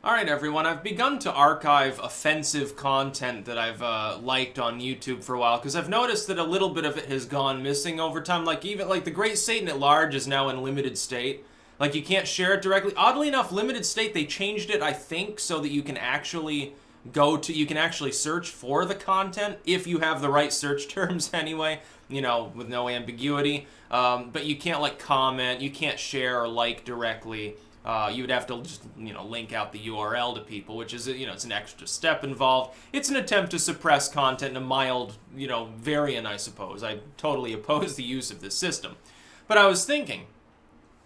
Alright everyone, I've begun to archive offensive content that I've liked on YouTube for a while, because I've noticed that a little bit of it has gone missing over time. Like even like the Great Satan at Large is now in limited state. Like you can't share it directly. Oddly enough, limited state, they changed it, I think, so that you can actually search for the content if you have the right search terms anyway, you know, with no ambiguity. But you can't like comment, you can't share or like directly. You would have to just, link out the URL to people, which is, it's an extra step involved. It's an attempt to suppress content in a mild, variant, I suppose. I totally oppose the use of this system. But I was thinking,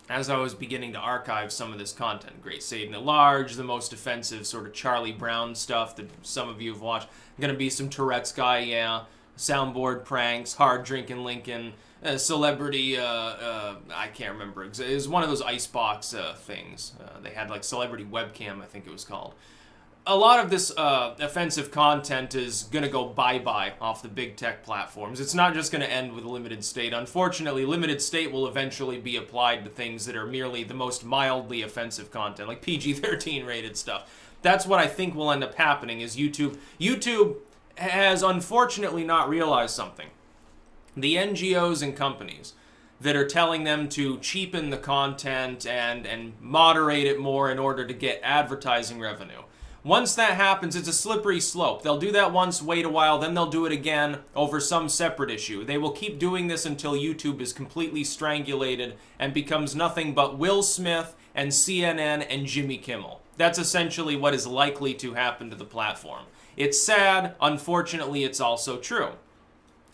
as I was beginning to archive some of this content, Great Satan at Large, the most offensive sort of Charlie Brown stuff that some of you have watched, gonna be some Tourette's guy, yeah, soundboard pranks, hard drinking Lincoln, celebrity, I can't remember. It was one of those icebox things. They had like celebrity webcam, I think it was called. A lot of this offensive content is going to go bye-bye off the big tech platforms. It's not just going to end with limited state. Unfortunately, limited state will eventually be applied to things that are merely the most mildly offensive content, like PG-13 rated stuff. That's what I think will end up happening is YouTube has unfortunately not realized something. The NGOs and companies that are telling them to cheapen the content and moderate it more in order to get advertising revenue. Once that happens, it's a slippery slope. They'll do that once, wait a while, then they'll do it again over some separate issue. They will keep doing this until YouTube is completely strangulated and becomes nothing but Will Smith and CNN and Jimmy Kimmel. That's essentially what is likely to happen to the platform. It's sad. Unfortunately, it's also true.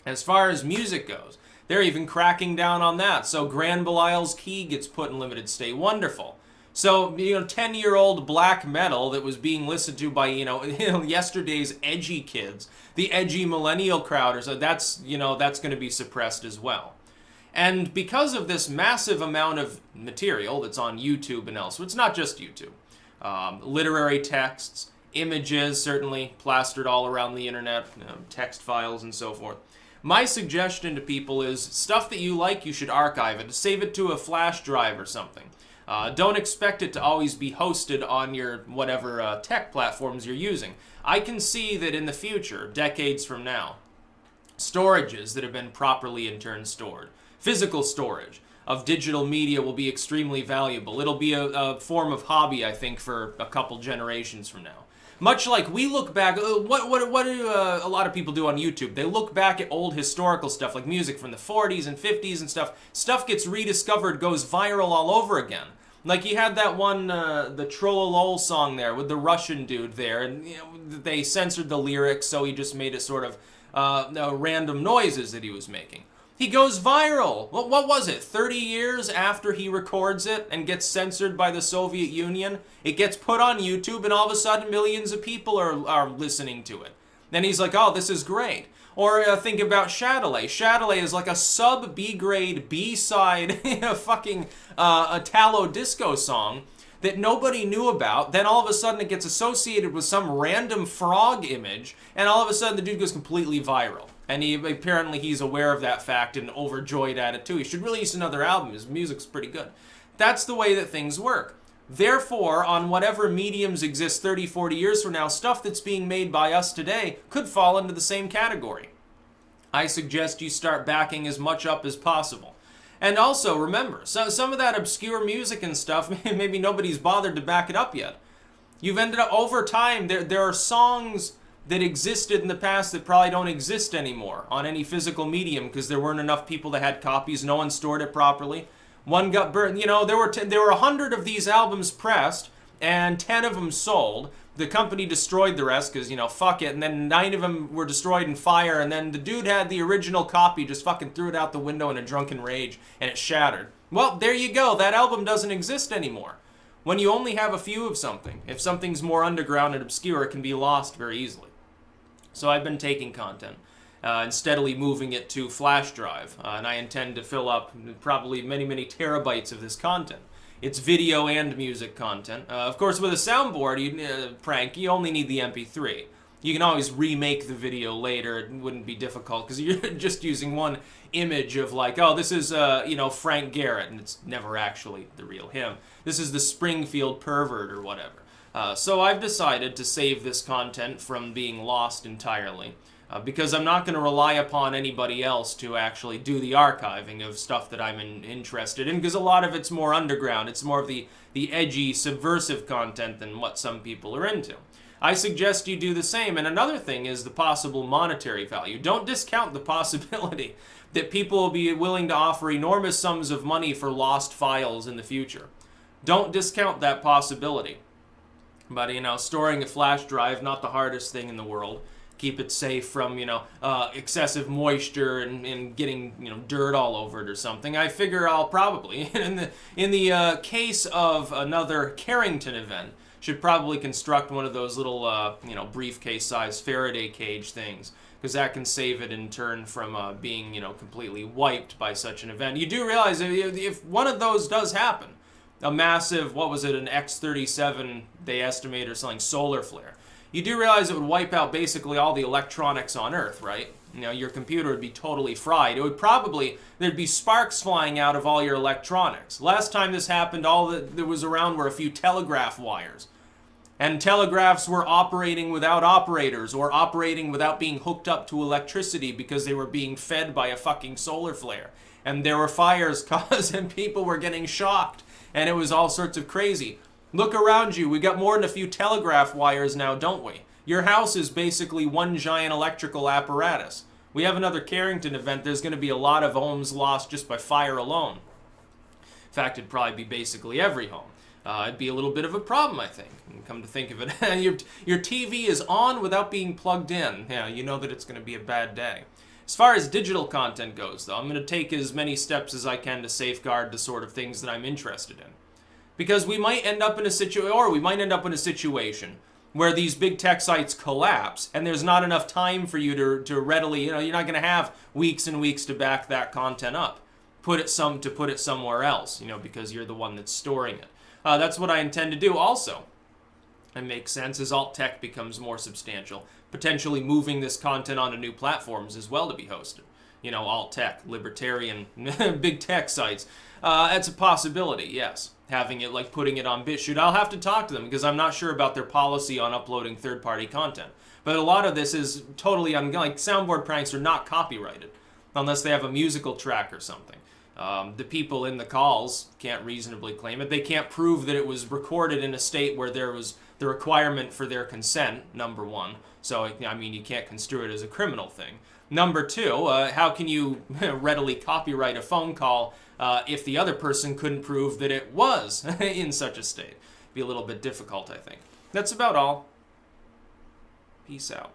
As far as music goes, they're even cracking down on that. So Grand Belial's Key gets put in limited state. Wonderful. So, 10-year-old black metal that was being listened to by, yesterday's edgy kids, the edgy millennial crowd, or so that's going to be suppressed as well. And because of this massive amount of material that's on YouTube and elsewhere, it's not just YouTube. Literary texts, images, certainly plastered all around the internet, text files and so forth. My suggestion to people is stuff that you like, you should archive it. Save it to a flash drive or something. Don't expect it to always be hosted on your whatever tech platforms you're using. I can see that in the future, decades from now, storages that have been properly in turn stored, physical storage of digital media will be extremely valuable. It'll be a form of hobby, I think, for a couple generations from now. Much like we look back, what do a lot of people do on YouTube? They look back at old historical stuff, like music from the 40s and 50s and stuff. Stuff gets rediscovered, goes viral all over again. Like you had that one, the Trollolol song there with the Russian dude there, and they censored the lyrics, so he just made it sort of random noises that he was making. He goes viral. What was it? 30 years after he records it and gets censored by the Soviet Union, it gets put on YouTube and all of a sudden millions of people are listening to it. Then he's like, oh, this is great. Or think about Chatelet. Chatelet is like a sub B-grade B-side fucking Italo disco song that nobody knew about. Then all of a sudden it gets associated with some random frog image and all of a sudden the dude goes completely viral. And apparently he's aware of that fact and overjoyed at it too. He should release another album. His music's pretty good. That's the way that things work. Therefore, on whatever mediums exist 30, 40 years from now, stuff that's being made by us today could fall into the same category. I suggest you start backing as much up as possible. And also, remember, some of that obscure music and stuff, maybe nobody's bothered to back it up yet. You've ended up, over time, there are songs that existed in the past that probably don't exist anymore on any physical medium because there weren't enough people that had copies, no one stored it properly. One got burned, there were 100 of these albums pressed and 10 of them sold. The company destroyed the rest because, fuck it, and then 9 of them were destroyed in fire, and then the dude had the original copy, just fucking threw it out the window in a drunken rage, and it shattered. Well, there you go, that album doesn't exist anymore. When you only have a few of something, if something's more underground and obscure, it can be lost very easily. So I've been taking content and steadily moving it to flash drive, and I intend to fill up probably many, many terabytes of this content. It's video and music content. Of course, with a soundboard prank, you only need the MP3. You can always remake the video later. It wouldn't be difficult because you're just using one image of like, oh, this is, Frank Garrett, and it's never actually the real him. This is the Springfield pervert or whatever. So I've decided to save this content from being lost entirely. Because I'm not going to rely upon anybody else to actually do the archiving of stuff that I'm interested in, because a lot of it's more underground. It's more of the edgy, subversive content than what some people are into. I suggest you do the same. And another thing is the possible monetary value. Don't discount the possibility that people will be willing to offer enormous sums of money for lost files in the future. Don't discount that possibility. But, storing a flash drive, not the hardest thing in the world. Keep it safe from, excessive moisture and getting, dirt all over it or something. I figure I'll probably, in the case of another Carrington event, should probably construct one of those little, briefcase-sized Faraday cage things, because that can save it in turn from being, completely wiped by such an event. You do realize if one of those does happen, a massive, what was it, an X-37, they estimate, or something, solar flare, you do realize it would wipe out basically all the electronics on Earth, right? Your computer would be totally fried. It would probably, there'd be sparks flying out of all your electronics. Last time this happened, all that there was around were a few telegraph wires. And telegraphs were operating without operators, or operating without being hooked up to electricity because they were being fed by a fucking solar flare. And there were fires caused and people were getting shocked. And it was all sorts of crazy. Look around you. We got more than a few telegraph wires now, don't we? Your house is basically one giant electrical apparatus. We have another Carrington event. There's going to be a lot of ohms lost just by fire alone. In fact, it'd probably be basically every home. It'd be a little bit of a problem, I think. Come to think of it, your TV is on without being plugged in. Yeah, you know that it's going to be a bad day. As far as digital content goes, though, I'm going to take as many steps as I can to safeguard the sort of things that I'm interested in. Because we might end up in a situation where these big tech sites collapse and there's not enough time for you to readily, you're not going to have weeks and weeks to back that content up. Put it somewhere else, because you're the one that's storing it. That's what I intend to do also. It makes sense as alt tech becomes more substantial, potentially moving this content onto new platforms as well to be hosted. Alt tech, libertarian, big tech sites. That's a possibility, yes. Having it, putting it on BitChute. I'll have to talk to them because I'm not sure about their policy on uploading third-party content. But a lot of this is totally, soundboard pranks are not copyrighted unless they have a musical track or something. The people in the calls can't reasonably claim it. They can't prove that it was recorded in a state where there was the requirement for their consent, number one. So, you can't construe it as a criminal thing. Number two, how can you readily copyright a phone call if the other person couldn't prove that it was in such a state? Be a little bit difficult, I think. That's about all. Peace out.